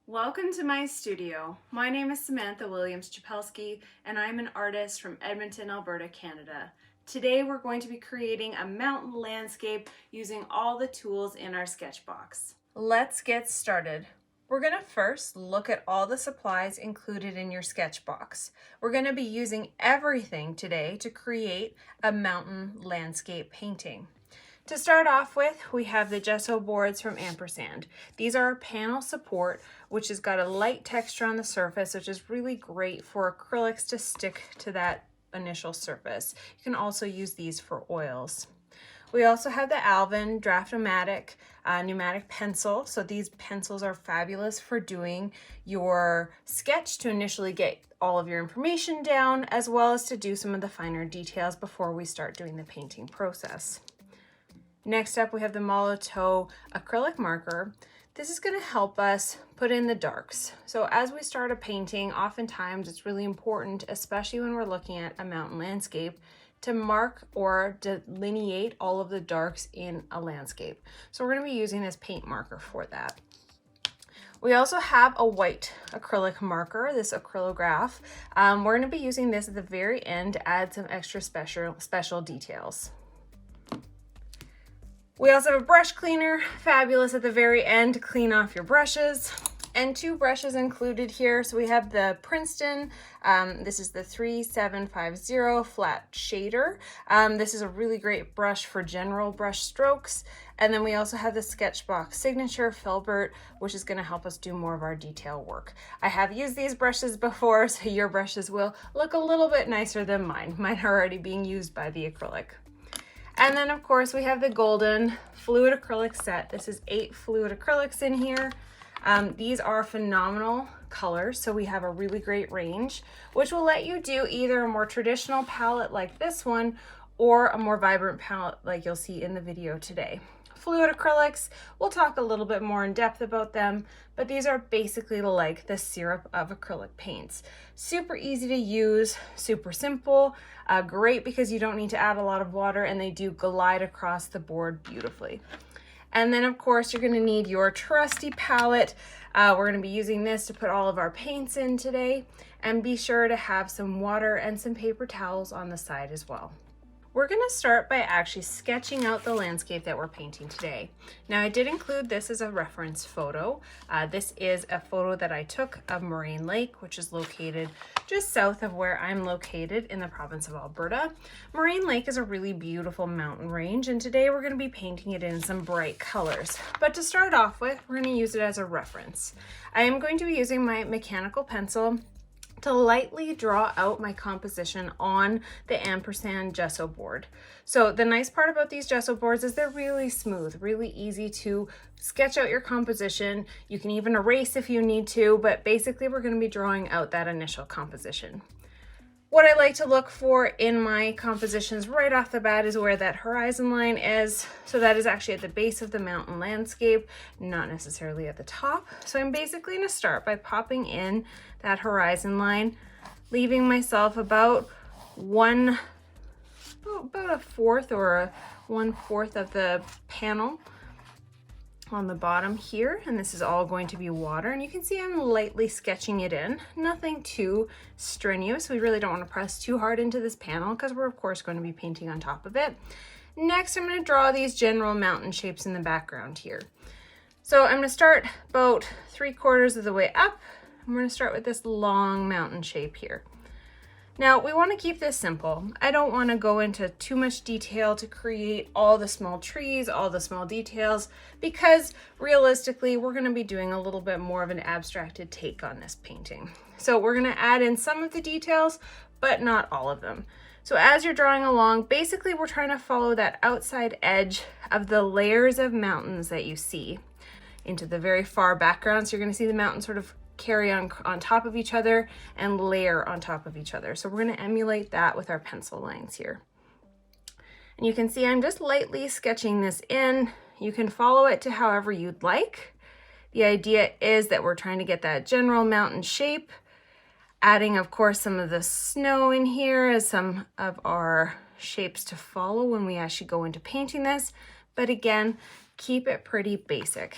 Welcome to my studio. My name is Samantha Williams-Chapelsky and I'm an artist from Edmonton, Alberta, Canada. Today we're going to be creating a mountain landscape using all the tools in our SketchBox. Let's get started. We're going to first look at all the supplies included in your SketchBox. We're going to be using everything today to create a mountain landscape painting. To start off with, we have the gesso boards from Ampersand. These are a panel support, which has got a light texture on the surface, which is really great for acrylics to stick to that initial surface. You can also use these for oils. We also have the Alvin Draft-O-Matic pneumatic pencil. So these pencils are fabulous for doing your sketch to initially get all of your information down, as well as to do some of the finer details before we start doing the painting process. Next up, we have the Molotow acrylic marker. This is going to help us put in the darks. So as we start a painting, oftentimes it's really important, especially when we're looking at a mountain landscape, to mark or delineate all of the darks in a landscape. So we're going to be using this paint marker for that. We also have a white acrylic marker, this Acrylograph. We're going to be using this at the very end to add some extra special details. We also have a brush cleaner, fabulous at the very end to clean off your brushes. And two brushes included here. So we have the Princeton, this is the 3750 flat shader. This is a really great brush for general brush strokes. And then we also have the SketchBox Signature Filbert, which is going to help us do more of our detail work. I have used these brushes before, so your brushes will look a little bit nicer than mine. Mine are already being used by the acrylic. And then of course we have the golden fluid acrylic set. This is 8 fluid acrylics in here. These are phenomenal colors, so we have a really great range, which will let you do either a more traditional palette like this one or a more vibrant palette like you'll see in the video today. Fluid acrylics, we'll talk a little bit more in depth about them, but these are basically like the syrup of acrylic paints. Super easy to use, super simple, great because you don't need to add a lot of water, and they do glide across the board beautifully. And then of course you're going to need your trusty palette. We're going to be using this to put all of our paints in today, and be sure to have some water and some paper towels on the side as well. We're going to start by actually sketching out the landscape that we're painting today. Now I did include this as a reference photo. This is a photo that I took of Moraine Lake, which is located just south of where I'm located in the province of Alberta. Moraine Lake is a really beautiful mountain range, and today we're going to be painting it in some bright colors. But to start off with, we're going to use it as a reference. I am going to be using my mechanical pencil to lightly draw out my composition on the Ampersand gesso board. So the nice part about these gesso boards is they're really smooth, really easy to sketch out your composition. You can even erase if you need to, but basically we're going to be drawing out that initial composition. What I like to look for in my compositions right off the bat is where that horizon line is. So that is actually at the base of the mountain landscape, not necessarily at the top. So I'm basically going to start by popping in that horizon line, leaving myself about a fourth or a 1/4 of the panel on the bottom here, and this is all going to be water, and you can see I'm lightly sketching it in, nothing too strenuous. We really don't want to press too hard into this panel because we're of course going to be painting on top of it. Next, I'm going to draw these general mountain shapes in the background here. So I'm going to start about 3/4 of the way up. I'm going to start with this long mountain shape here. Now we want to keep this simple. I don't want to go into too much detail to create all the small trees, all the small details, because realistically we're going to be doing a little bit more of an abstracted take on this painting. So we're going to add in some of the details, but not all of them. So as you're drawing along, basically we're trying to follow that outside edge of the layers of mountains that you see into the very far background. So you're going to see the mountains sort of carry on top of each other and layer on top of each other. So we're going to emulate that with our pencil lines here. And you can see I'm just lightly sketching this in. You can follow it to however you'd like. The idea is that we're trying to get that general mountain shape, adding of course some of the snow in here as some of our shapes to follow when we actually go into painting this. But again, keep it pretty basic.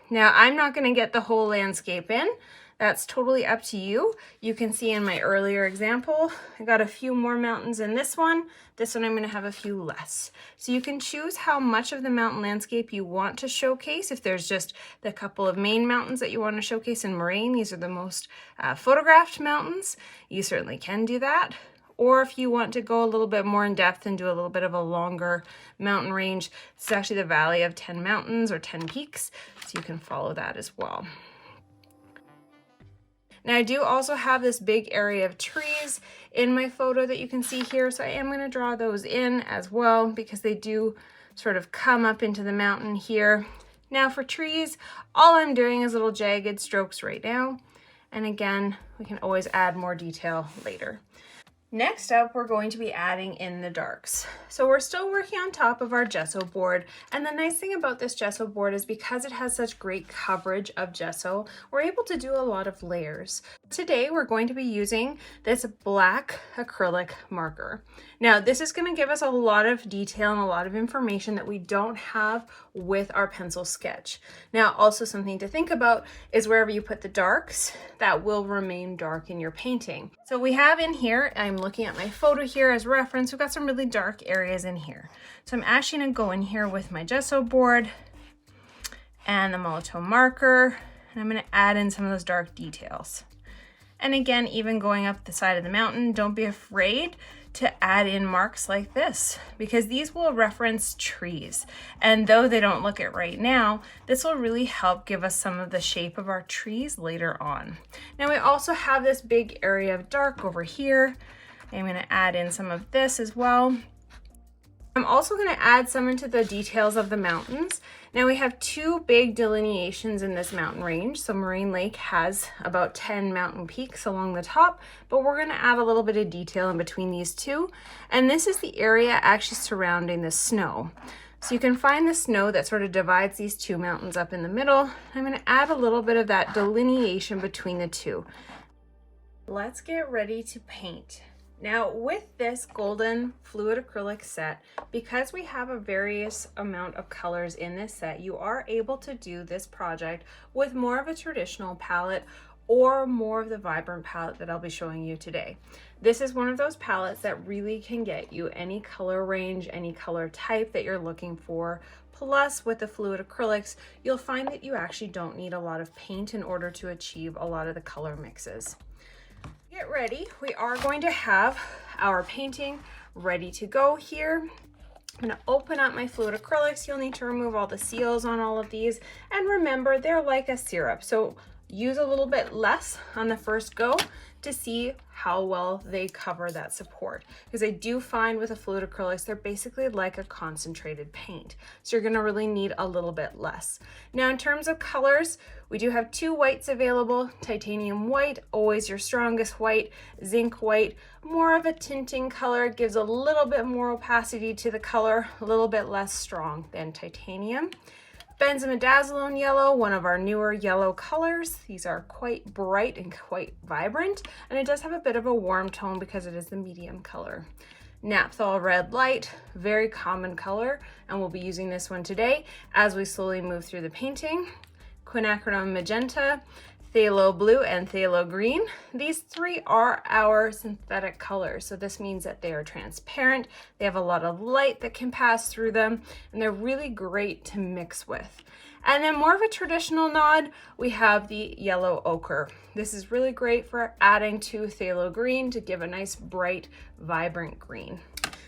Now, I'm not going to get the whole landscape in. That's totally up to you. You can see in my earlier example, I got a few more mountains in this one. This one I'm going to have a few less. So you can choose how much of the mountain landscape you want to showcase. If there's just the couple of main mountains that you want to showcase in moraine, these are the most photographed mountains, you certainly can do that. Or if you want to go a little bit more in depth and do a little bit of a longer mountain range, this is actually the Valley of 10 Mountains or 10 Peaks, so you can follow that as well. Now I do also have this big area of trees in my photo that you can see here, so I am going to draw those in as well because they do sort of come up into the mountain here. Now for trees, all I'm doing is little jagged strokes right now, and again, we can always add more detail later. Next up, we're going to be adding in the darks. So we're still working on top of our gesso board, and the nice thing about this gesso board is because it has such great coverage of gesso, we're able to do a lot of layers. Today, we're going to be using this black acrylic marker. Now, this is going to give us a lot of detail and a lot of information that we don't have with our pencil sketch. Now, also something to think about is wherever you put the darks, that will remain dark in your painting. So we have in here, I'm looking at my photo here as reference, we've got some really dark areas in here. So I'm actually going to go in here with my gesso board and the Molotow marker, and I'm going to add in some of those dark details. And again, even going up the side of the mountain, don't be afraid to add in marks like this because these will reference trees. And though they don't look it right now, this will really help give us some of the shape of our trees later on. Now we also have this big area of dark over here. I'm going to add in some of this as well. I'm also going to add some into the details of the mountains. Now we have two big delineations in this mountain range. So Moraine Lake has about 10 mountain peaks along the top, but we're going to add a little bit of detail in between these two. And this is the area actually surrounding the snow. So you can find the snow that sort of divides these two mountains up in the middle. I'm going to add a little bit of that delineation between the two. Let's get ready to paint. Now with this golden fluid acrylic set, because we have a various amount of colors in this set, you are able to do this project with more of a traditional palette or more of the vibrant palette that I'll be showing you today. This is one of those palettes that really can get you any color range, any color type that you're looking for. Plus with the fluid acrylics, you'll find that you actually don't need a lot of paint in order to achieve a lot of the color mixes. Get ready. We are going to have our painting ready to go here. I'm going to open up my fluid acrylics. You'll need to remove all the seals on all of these. And remember, they're like a syrup. So use a little bit less on the first go to see how well they cover that support. Because I do find with the fluid acrylics, they're basically like a concentrated paint. So you're gonna really need a little bit less. Now in terms of colors, we do have two whites available. Titanium white, always your strongest white. Zinc white, more of a tinting color, gives a little bit more opacity to the color, a little bit less strong than titanium. Dazzling Yellow, one of our newer yellow colors. These are quite bright and quite vibrant, and it does have a bit of a warm tone because it is the medium color. Phthalo Red Light, very common color, and we'll be using this one today as we slowly move through the painting. Quinacridone Magenta, Phthalo Blue, and Phthalo Green. These three are our synthetic colors, so this means that they are transparent, they have a lot of light that can pass through them, and they're really great to mix with. And then more of a traditional nod, we have the yellow ochre. This is really great for adding to Phthalo Green to give a nice bright, vibrant green.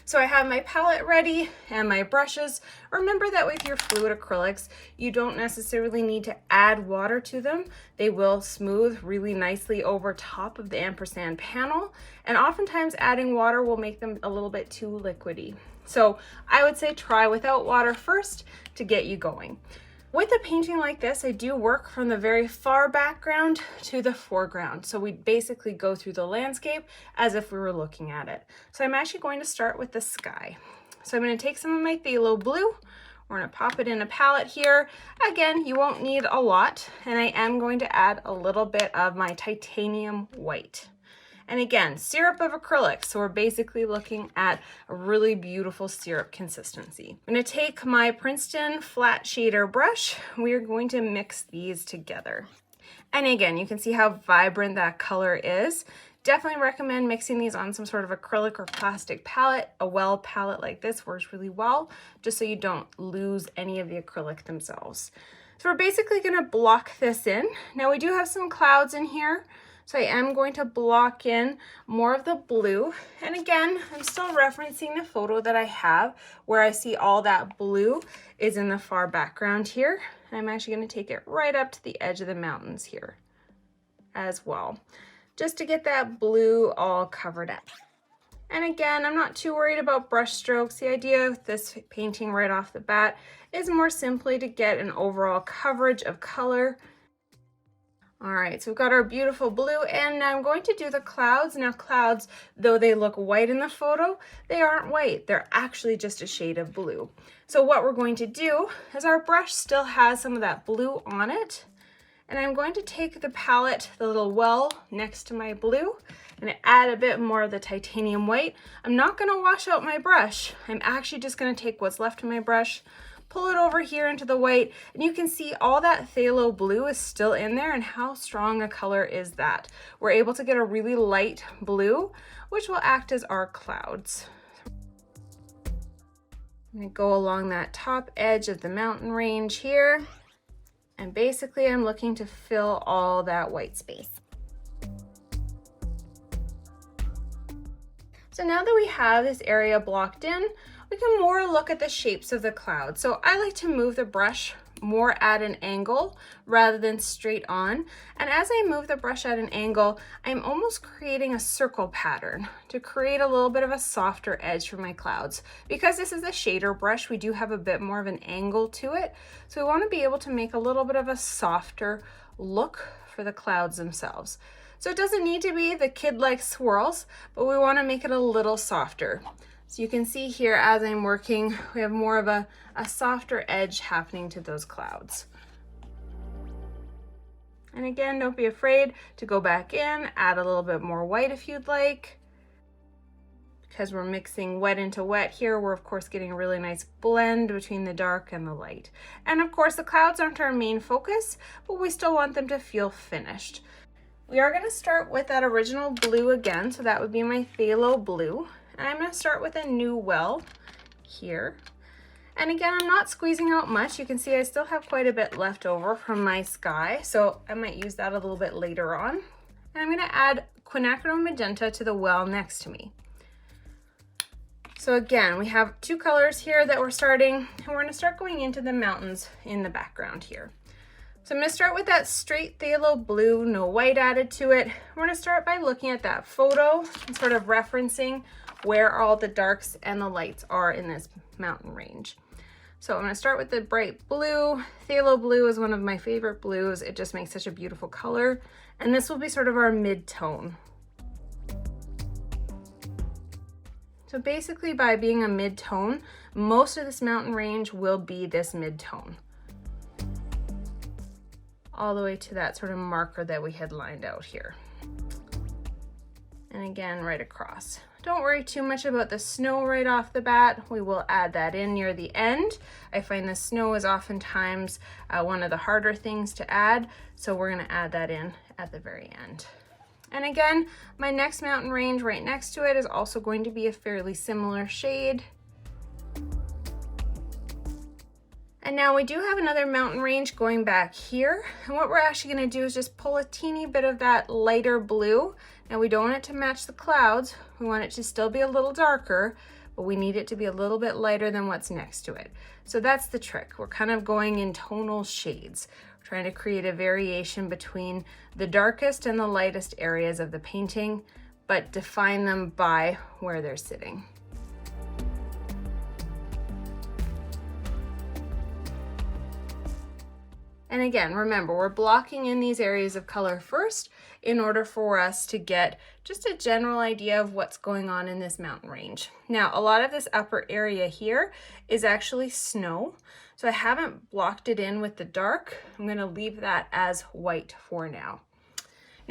So I have my palette ready and my brushes. Remember that with your fluid acrylics, you don't necessarily need to add water to them. They will smooth really nicely over top of the ampersand panel. And oftentimes adding water will make them a little bit too liquidy. So I would say try without water first to get you going. With a painting like this, I do work from the very far background to the foreground. So we basically go through the landscape as if we were looking at it. So I'm actually going to start with the sky. So I'm going to take some of my Phthalo Blue. We're going to pop it in a palette here. Again, you won't need a lot. And I am going to add a little bit of my titanium white. And again, syrup of acrylics. So we're basically looking at a really beautiful syrup consistency. I'm going to take my Princeton flat shader brush. We are going to mix these together. And again, you can see how vibrant that color is. Definitely recommend mixing these on some sort of acrylic or plastic palette. A well palette like this works really well, just so you don't lose any of the acrylic themselves. So we're basically going to block this in. Now we do have some clouds in here, so I am going to block in more of the blue. And again, I'm still referencing the photo that I have where I see all that blue is in the far background here. And I'm actually going to take it right up to the edge of the mountains here as well, just to get that blue all covered up. And again, I'm not too worried about brush strokes. The idea of this painting right off the bat is more simply to get an overall coverage of color. All right, so we've got our beautiful blue, and now I'm going to do the clouds. Now clouds, though they look white in the photo, they aren't white. They're actually just a shade of blue. So what we're going to do is our brush still has some of that blue on it. And I'm going to take the palette, the little well next to my blue, and add a bit more of the titanium white. I'm not going to wash out my brush. I'm actually just going to take what's left of my brush, pull it over here into the white, and you can see all that phthalo blue is still in there, and how strong a color is that. We're able to get a really light blue, which will act as our clouds. I'm going to go along that top edge of the mountain range here. And basically I'm looking to fill all that white space. So now that we have this area blocked in, we can more look at the shapes of the clouds. So I like to move the brush more at an angle rather than straight on. And as I move the brush at an angle, I'm almost creating a circle pattern to create a little bit of a softer edge for my clouds. Because this is a shader brush, we do have a bit more of an angle to it. So we want to be able to make a little bit of a softer look for the clouds themselves. So it doesn't need to be the kid-like swirls, but we want to make it a little softer. So you can see here as I'm working, we have more of a softer edge happening to those clouds. And again, don't be afraid to go back in, add a little bit more white if you'd like. Because we're mixing wet into wet here, we're of course getting a really nice blend between the dark and the light. And of course the clouds aren't our main focus, but we still want them to feel finished. We are going to start with that original blue again, so that would be my phthalo blue. And I'm going to start with a new well here. And again, I'm not squeezing out much. You can see I still have quite a bit left over from my sky, so I might use that a little bit later on. And I'm going to add Quinacridone Magenta to the well next to me. So again, we have two colors here that we're starting, and we're going to start going into the mountains in the background here. So I'm going to start with that straight phthalo blue, no white added to it. We're going to start by looking at that photo and sort of referencing where all the darks and the lights are in this mountain range. So I'm going to start with the bright blue. Phthalo blue is one of my favorite blues. It just makes such a beautiful color. And this will be sort of our mid-tone. So basically by being a mid-tone, most of this mountain range will be this mid-tone, all the way to that sort of marker that we had lined out here. And again, right across. Don't worry too much about the snow right off the bat. We will add that in near the end. I find the snow is oftentimes one of the harder things to add, so we're going to add that in at the very end. And again, my next mountain range right next to it is also going to be a fairly similar shade. And now we do have another mountain range going back here. And what we're actually going to do is just pull a teeny bit of that lighter blue. Now we don't want it to match the clouds. We want it to still be a little darker, but we need it to be a little bit lighter than what's next to it. So that's the trick. We're kind of going in tonal shades. We're trying to create a variation between the darkest and the lightest areas of the painting, but define them by where they're sitting. And again, remember, we're blocking in these areas of color first in order for us to get just a general idea of what's going on in this mountain range. Now, a lot of this upper area here is actually snow, so I haven't blocked it in with the dark. I'm going to leave that as white for now.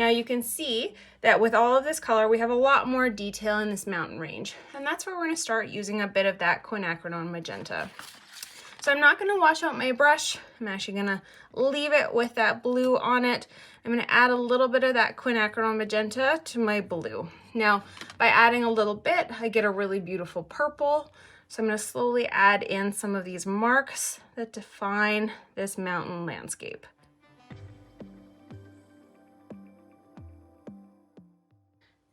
Now you can see that with all of this color, we have a lot more detail in this mountain range. And that's where we're gonna start using a bit of that Quinacridone Magenta. So I'm not gonna wash out my brush. I'm actually gonna leave it with that blue on it. I'm gonna add a little bit of that Quinacridone Magenta to my blue. Now, by adding a little bit, I get a really beautiful purple. So I'm gonna slowly add in some of these marks that define this mountain landscape.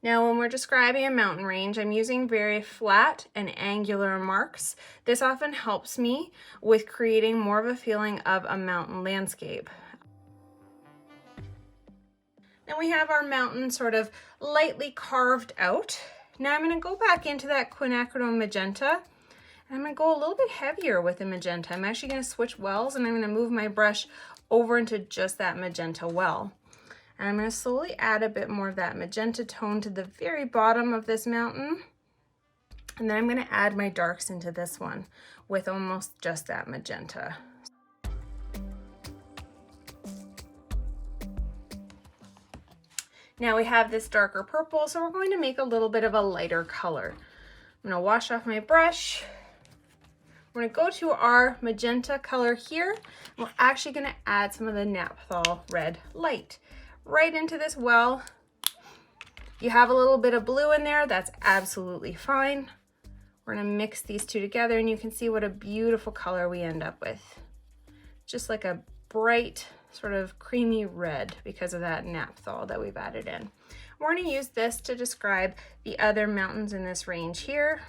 Now, when we're describing a mountain range, I'm using very flat and angular marks. This often helps me with creating more of a feeling of a mountain landscape. Then we have our mountain sort of lightly carved out. Now I'm gonna go back into that Quinacridone Magenta, and I'm gonna go a little bit heavier with the magenta. I'm actually gonna switch wells, and I'm gonna move my brush over into just that magenta well. And I'm going to slowly add a bit more of that magenta tone to the very bottom of this mountain. And then I'm going to add my darks into this one with almost just that magenta. Now we have this darker purple, so we're going to make a little bit of a lighter color. I'm going to wash off my brush. We're going to go to our magenta color here. And we're actually going to add some of the Phthalo Red light right into this well. You have a little bit of blue in there, that's absolutely fine. We're gonna mix these two together and you can see what a beautiful color we end up with. Just like a bright sort of creamy red because of that naphthol that we've added in. We're gonna use this to describe the other mountains in this range here.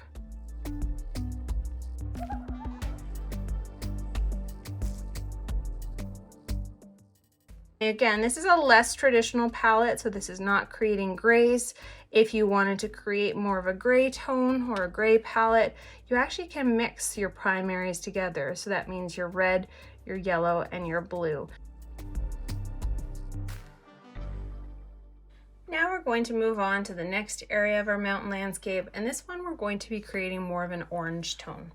Again, this is a less traditional palette, so this is not creating grays. If you wanted to create more of a gray tone or a gray palette, you actually can mix your primaries together. So that means your red, your yellow, and your blue. Now we're going to move on to the next area of our mountain landscape, and this one we're going to be creating more of an orange tone.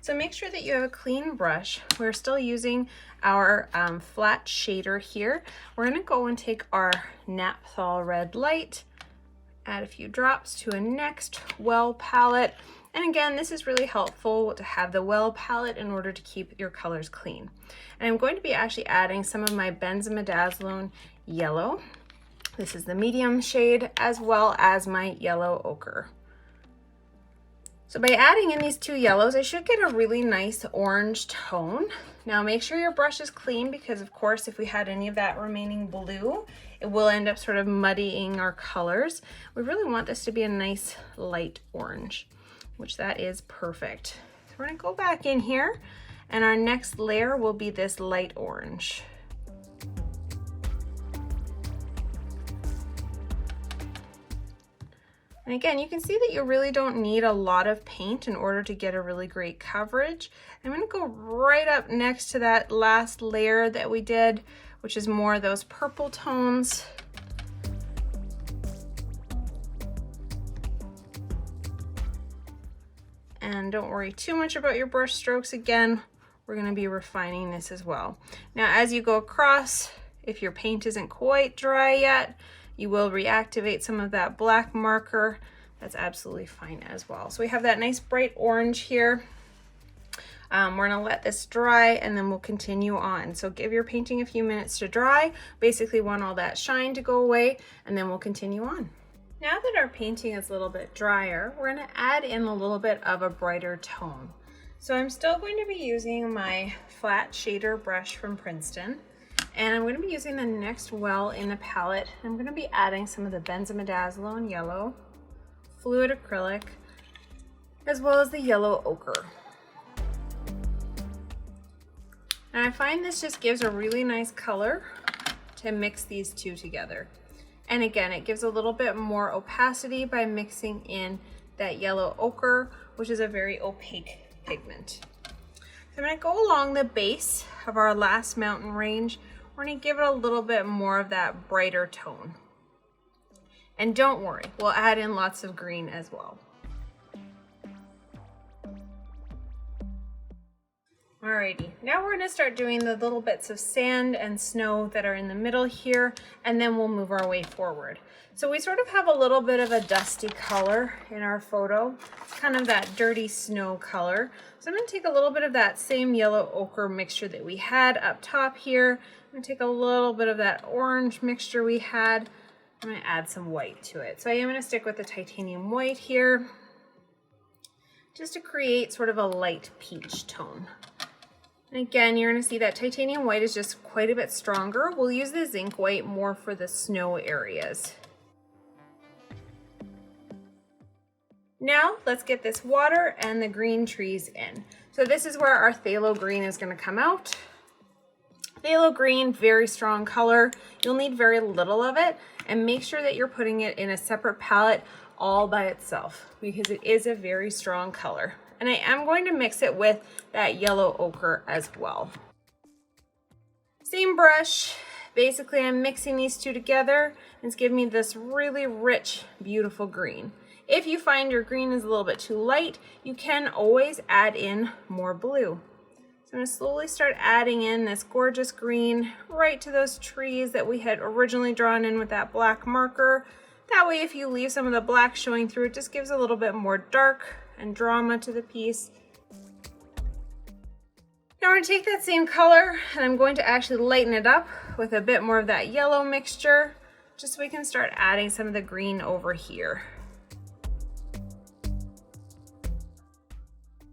So make sure that you have a clean brush. We're still using our flat shader here. We're gonna go and take our Phthalo Red light, add a few drops to a next well palette. And again, this is really helpful to have the well palette in order to keep your colors clean. And I'm going to be actually adding some of my Dazzling Yellow. This is the medium shade, as well as my yellow ochre. So by adding in these two yellows, I should get a really nice orange tone. Now make sure your brush is clean because of course if we had any of that remaining blue, it will end up sort of muddying our colors. We really want this to be a nice light orange, which that is perfect. So we're gonna go back in here and our next layer will be this light orange. And again, you can see that you really don't need a lot of paint in order to get a really great coverage. I'm going to go right up next to that last layer that we did, which is more of those purple tones. And don't worry too much about your brush strokes. Again, we're going to be refining this as well. Now, as you go across, if your paint isn't quite dry yet, you will reactivate some of that black marker. That's absolutely fine as well. So we have that nice bright orange here. We're gonna let this dry and then we'll continue on. So give your painting a few minutes to dry. Basically want all that shine to go away and then we'll continue on. Now that our painting is a little bit drier, we're gonna add in a little bit of a brighter tone. So I'm still going to be using my flat shader brush from Princeton. And I'm going to be using the next well in the palette. I'm going to be adding some of the Dazzling Yellow, fluid acrylic, as well as the yellow ochre. And I find this just gives a really nice color to mix these two together. And again, it gives a little bit more opacity by mixing in that yellow ochre, which is a very opaque pigment. So I'm going to go along the base of our last mountain range. We're going to give it a little bit more of that brighter tone. And don't worry, we'll add in lots of green as well. Alrighty, now we're going to start doing the little bits of sand and snow that are in the middle here, and then we'll move our way forward. So we sort of have a little bit of a dusty color in our photo, kind of that dirty snow color. So I'm going to take a little bit of that same yellow ochre mixture that we had up top here. I'm going to take a little bit of that orange mixture we had. I'm going to add some white to it. So I am going to stick with the titanium white here, just to create sort of a light peach tone. And again, you're going to see that titanium white is just quite a bit stronger. We'll use the zinc white more for the snow areas. Now let's get this water and the green trees in. So this is where our phthalo green is going to come out. Phthalo green, very strong color. You'll need very little of it, and make sure that you're putting it in a separate palette all by itself because it is a very strong color. And I am going to mix it with that yellow ochre as well. Same brush, basically I'm mixing these two together, and it's giving me this really rich, beautiful green. If you find your green is a little bit too light, you can always add in more blue. So I'm going to slowly start adding in this gorgeous green right to those trees that we had originally drawn in with that black marker. That way, if you leave some of the black showing through, it just gives a little bit more dark and drama to the piece. Now we're going to take that same color and I'm going to actually lighten it up with a bit more of that yellow mixture, just so we can start adding some of the green over here.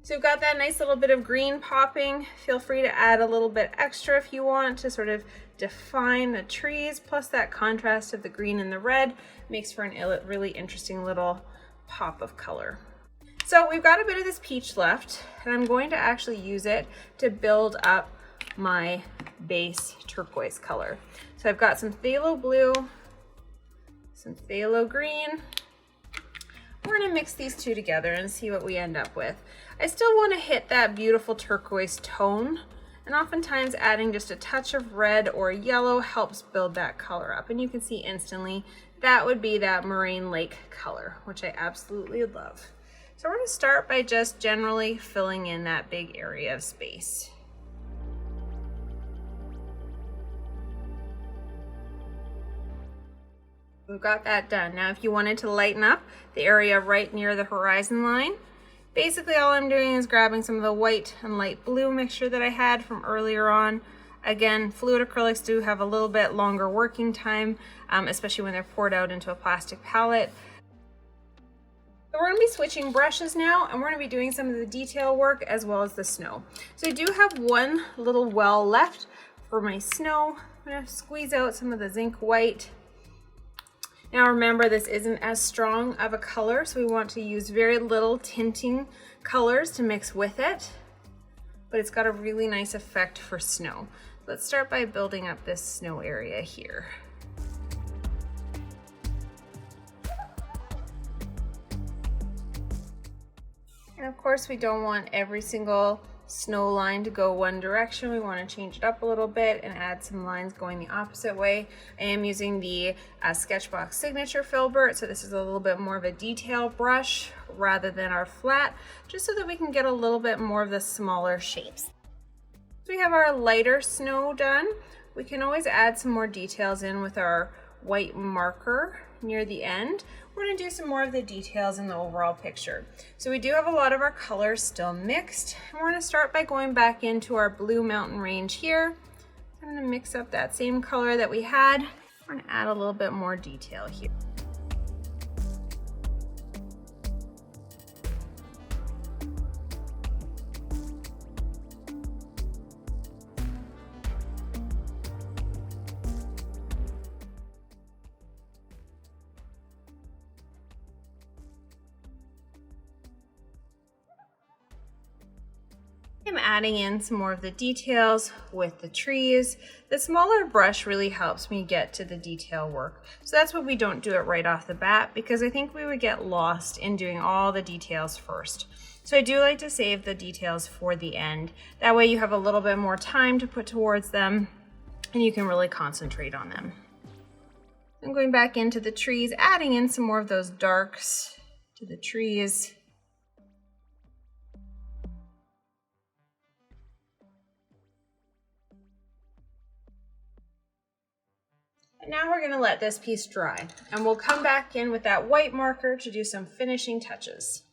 So we've got that nice little bit of green popping. Feel free to add a little bit extra if you want to sort of define the trees, plus that contrast of the green and the red makes for a really interesting little pop of color. So we've got a bit of this peach left, and I'm going to actually use it to build up my base turquoise color. So I've got some phthalo blue, some phthalo green. We're going to mix these two together and see what we end up with. I still want to hit that beautiful turquoise tone, and oftentimes adding just a touch of red or yellow helps build that color up. And you can see instantly that would be that moraine lake color, which I absolutely love. So we're going to start by just generally filling in that big area of space. We've got that done. Now if you wanted to lighten up the area right near the horizon line, basically all I'm doing is grabbing some of the white and light blue mixture that I had from earlier on. Again, fluid acrylics do have a little bit longer working time, especially when they're poured out into a plastic palette. So we're going to be switching brushes now, and we're going to be doing some of the detail work as well as the snow. So I do have one little well left for my snow. I'm going to squeeze out some of the zinc white. Now remember, this isn't as strong of a color, so we want to use very little tinting colors to mix with it, but it's got a really nice effect for snow. Let's start by building up this snow area here. And of course, we don't want every single snow line to go one direction. We want to change it up a little bit and add some lines going the opposite way. I am using the SketchBox Signature Filbert, so this is a little bit more of a detail brush rather than our flat, just so that we can get a little bit more of the smaller shapes. So we have our lighter snow done. We can always add some more details in with our white marker near the end. We're going to do some more of the details in the overall picture. So we do have a lot of our colors still mixed, and we're going to start by going back into our blue mountain range here. I'm going to mix up that same color that we had. We're going to add a little bit more detail here. I'm adding in some more of the details with the trees. The smaller brush really helps me get to the detail work. So that's why we don't do it right off the bat, because I think we would get lost in doing all the details first. So I do like to save the details for the end. That way you have a little bit more time to put towards them and you can really concentrate on them. I'm going back into the trees, adding in some more of those darks to the trees. And now we're gonna let this piece dry, and we'll come back in with that white marker to do some finishing touches.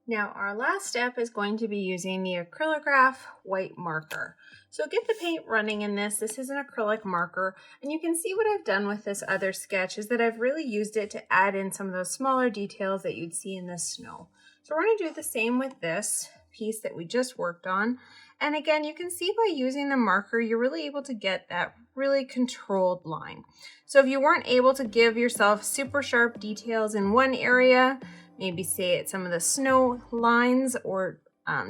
Now our last step is going to be using the Acrylograph white marker. So get the paint running in this. This is an acrylic marker, and you can see what I've done with this other sketch is that I've really used it to add in some of those smaller details that you'd see in the snow. So we're going to do the same with this piece that we just worked on. And again, you can see by using the marker, you're really able to get that really controlled line. So if you weren't able to give yourself super sharp details in one area, maybe say at some of the snow lines or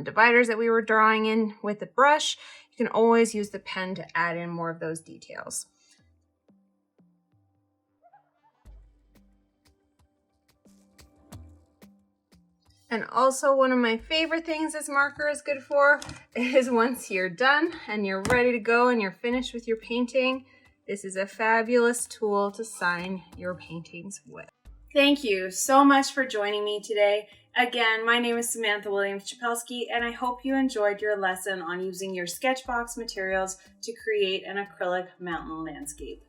dividers that we were drawing in with the brush, you can always use the pen to add in more of those details. And also one of my favorite things this marker is good for is once you're done and you're ready to go and you're finished with your painting, this is a fabulous tool to sign your paintings with. Thank you so much for joining me today. Again, my name is Samantha Williams-Chapelsky, and I hope you enjoyed your lesson on using your SketchBox materials to create an acrylic mountain landscape.